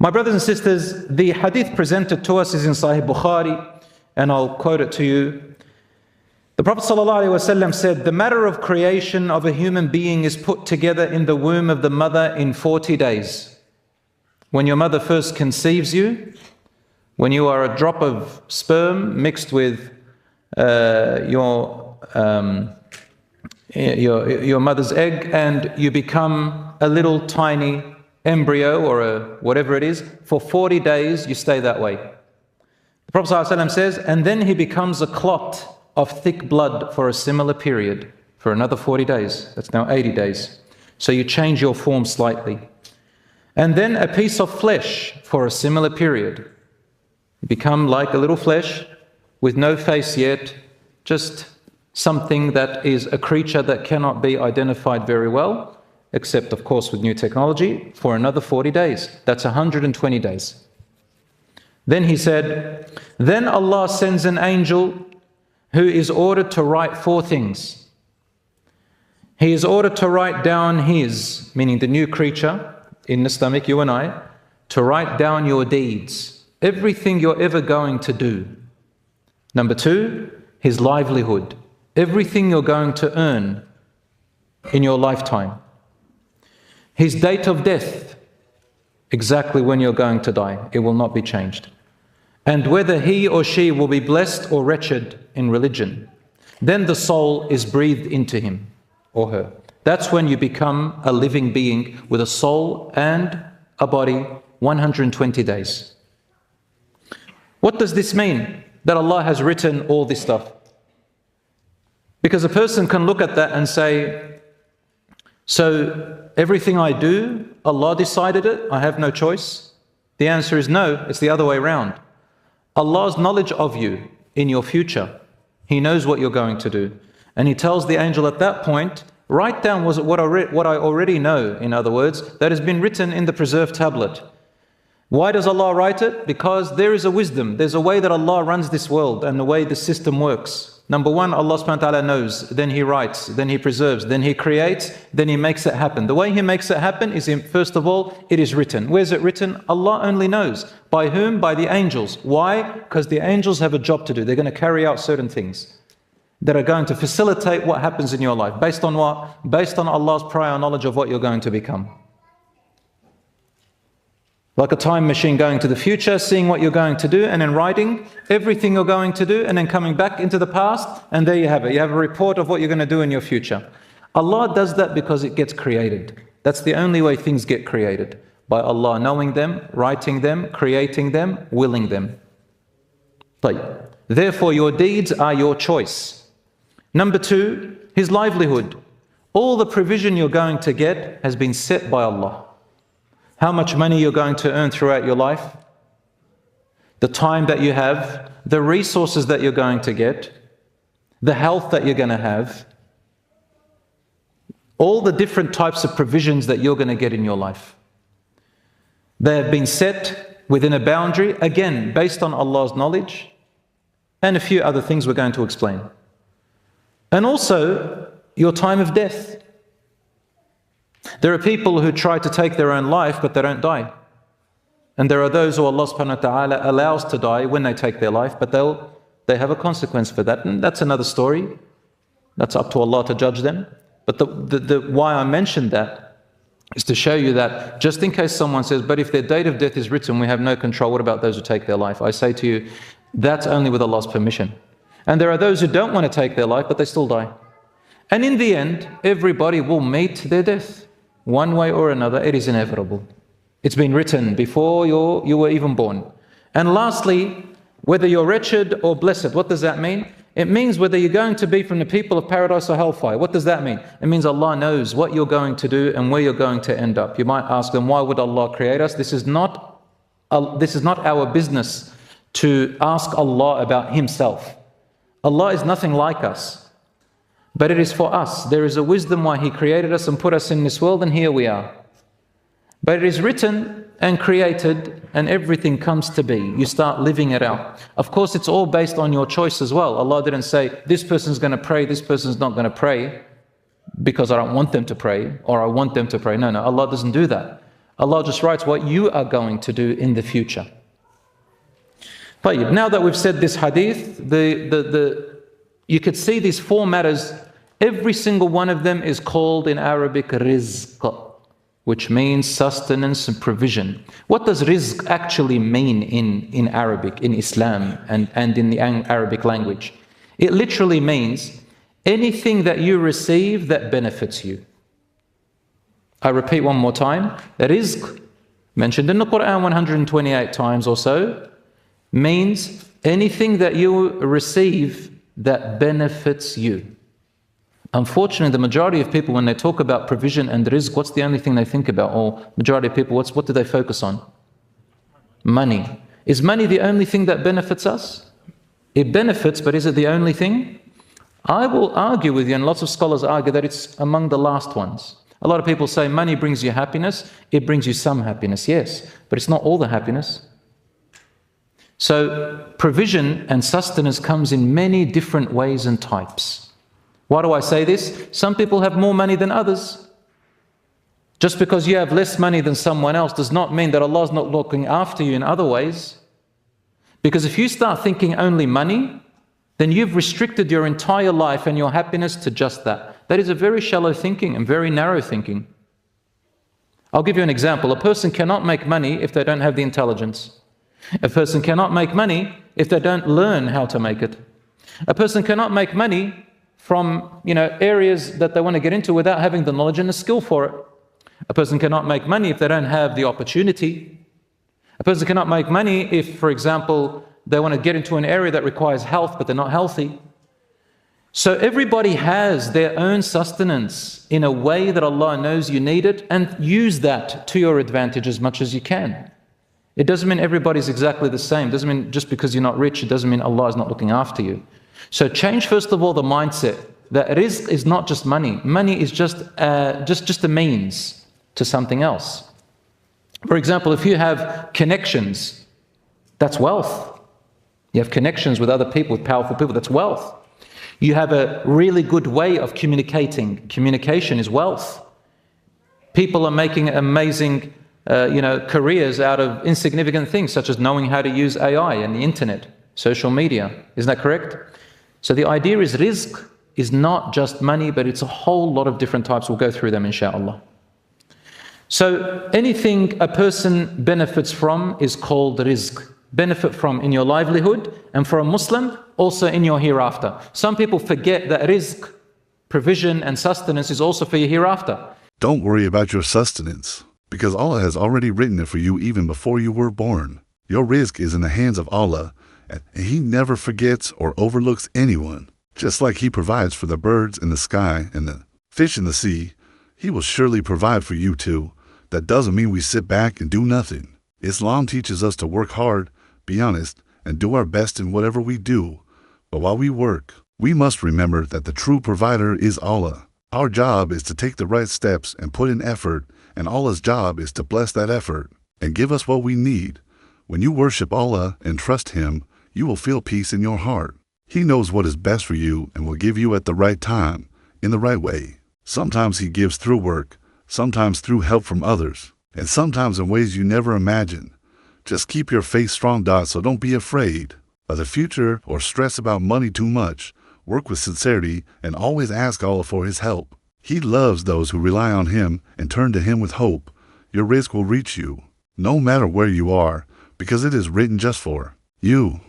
My brothers and sisters, the hadith presented to us is in Sahih Bukhari, and I'll quote it to you. The Prophet ﷺ said, the matter of creation of a human being is put together in the womb of the mother in 40 days. When your mother first conceives you, when you are a drop of sperm mixed with your mother's egg, and you become a little tiny embryo or whatever it is, for 40 days you stay that way. The Prophet ﷺ says, and then he becomes a clot of thick blood for a similar period, for another 40 days. That's now 80 days. So you change your form slightly. And then a piece of flesh for a similar period. You become like a little flesh with no face yet, just something that is a creature that cannot be identified very well, except of course with new technology, for another 40 days. That's 120 days. Then he said, then Allah sends an angel who is ordered to write 4 things. He is ordered to write down his, meaning the new creature in the stomach, you and I, to write down your deeds, everything you're ever going to do. Number 2, his livelihood, everything you're going to earn in your lifetime. His date of death, exactly when you're going to die, it will not be changed. And whether he or she will be blessed or wretched in religion. Then the soul is breathed into him or her. That's when you become a living being with a soul and a body, 120 days. What does this mean? That Allah has written all this stuff? Because a person can look at that and say, so everything I do, Allah decided it, I have no choice? The answer is no, it's the other way around. Allah's knowledge of you in your future, He knows what you're going to do. And He tells the angel at that point, write down what I already know, in other words, that has been written in the preserved tablet. Why does Allah write it? Because there is a wisdom, there's a way that Allah runs this world and the way the system works. Number one, Allah subhanahu wa ta'ala knows, then He writes, then He preserves, then He creates, then He makes it happen. The way He makes it happen is, first of all, it is written. Where's it written? Allah only knows. By whom? By the angels. Why? Because the angels have a job to do. They're going to carry out certain things that are going to facilitate what happens in your life. Based on what? Based on Allah's prior knowledge of what you're going to become. Like a time machine going to the future, seeing what you're going to do, and then writing everything you're going to do, and then coming back into the past, and there you have it. You have a report of what you're going to do in your future. Allah does that because it gets created. That's the only way things get created. By Allah knowing them, writing them, creating them, willing them. Therefore, your deeds are your choice. Number two, His livelihood. All the provision you're going to get has been set by Allah. How much money you're going to earn throughout your life, the time that you have, the resources that you're going to get, the health that you're going to have, all the different types of provisions that you're going to get in your life. They have been set within a boundary, again, based on Allah's knowledge, and a few other things we're going to explain. And also, your time of death. There are people who try to take their own life, but they don't die. And there are those who Allah subhanahu wa ta'ala allows to die when they take their life, but they have a consequence for that. And that's another story. That's up to Allah to judge them. But why I mentioned that is to show you that just in case someone says, but if their date of death is written, we have no control, what about those who take their life? I say to you, that's only with Allah's permission. And there are those who don't want to take their life, but they still die. And in the end, everybody will meet their death. One way or another, it is inevitable. It's been written before you were even born. And lastly, whether you're wretched or blessed, what does that mean? It means whether you're going to be from the people of paradise or hellfire. What does that mean? It means Allah knows what you're going to do and where you're going to end up. You might ask them, why would Allah create us? This is not our business to ask Allah about Himself. Allah is nothing like us. But it is for us. There is a wisdom why He created us and put us in this world, and here we are. But it is written and created, and everything comes to be. You start living it out. Of course, it's all based on your choice as well. Allah didn't say, this person's going to pray, this person's not going to pray, because I don't want them to pray, or I want them to pray. No, Allah doesn't do that. Allah just writes what you are going to do in the future. Now that we've said this hadith, you could see these four matters. Every single one of them is called in Arabic rizq, which means sustenance and provision. What does rizq actually mean in Arabic, in Islam, and in the Arabic language? It literally means anything that you receive that benefits you. I repeat one more time. Rizq, mentioned in the Quran 128 times or so, means anything that you receive that benefits you. Unfortunately, the majority of people, when they talk about provision and rizq, what's the only thing they think about? Or majority of people, what do they focus on? Money. Is money the only thing that benefits us? It benefits, but is it the only thing? I will argue with you, and lots of scholars argue, that it's among the last ones. A lot of people say money brings you happiness. It brings you some happiness, yes, but it's not all the happiness. So provision and sustenance comes in many different ways and types. Why do I say this? Some people have more money than others. Just because you have less money than someone else does not mean that Allah is not looking after you in other ways. Because if you start thinking only money, then you've restricted your entire life and your happiness to just that. That is a very shallow thinking and very narrow thinking. I'll give you an example. A person cannot make money if they don't have the intelligence. A person cannot make money if they don't learn how to make it. A person cannot make money from areas that they want to get into without having the knowledge and the skill for it. A person cannot make money if they don't have the opportunity. A person cannot make money if, for example, they want to get into an area that requires health, but they're not healthy. So everybody has their own sustenance in a way that Allah knows you need it, and use that to your advantage as much as you can. It doesn't mean everybody's exactly the same. It doesn't mean just because you're not rich, it doesn't mean Allah is not looking after you. So change, first of all, the mindset that rizq is not just money. Money is just a means to something else. For example, if you have connections, that's wealth. You have connections with other people, with powerful people, that's wealth. You have a really good way of communicating. Communication is wealth. People are making amazing careers out of insignificant things, such as knowing how to use AI and the internet, social media. Isn't that correct? So the idea is rizq is not just money, but it's a whole lot of different types. We'll go through them, inshallah. So anything a person benefits from is called rizq. Benefit from in your livelihood, and for a Muslim, also in your hereafter. Some people forget that rizq, provision and sustenance, is also for your hereafter. Don't worry about your sustenance, because Allah has already written it for you even before you were born. Your rizq is in the hands of Allah, and He never forgets or overlooks anyone. Just like He provides for the birds in the sky and the fish in the sea, He will surely provide for you too. That doesn't mean we sit back and do nothing. Islam teaches us to work hard, be honest, and do our best in whatever we do. But while we work, we must remember that the true provider is Allah. Our job is to take the right steps and put in effort, and Allah's job is to bless that effort and give us what we need. When you worship Allah and trust Him, you will feel peace in your heart. He knows what is best for you and will give you at the right time, in the right way. Sometimes He gives through work, sometimes through help from others, and sometimes in ways you never imagined. Just keep your faith strong, so don't be afraid by the future or stress about money too much. Work with sincerity and always ask Allah for His help. He loves those who rely on Him and turn to Him with hope. Your rizq will reach you, no matter where you are, because it is written just for you.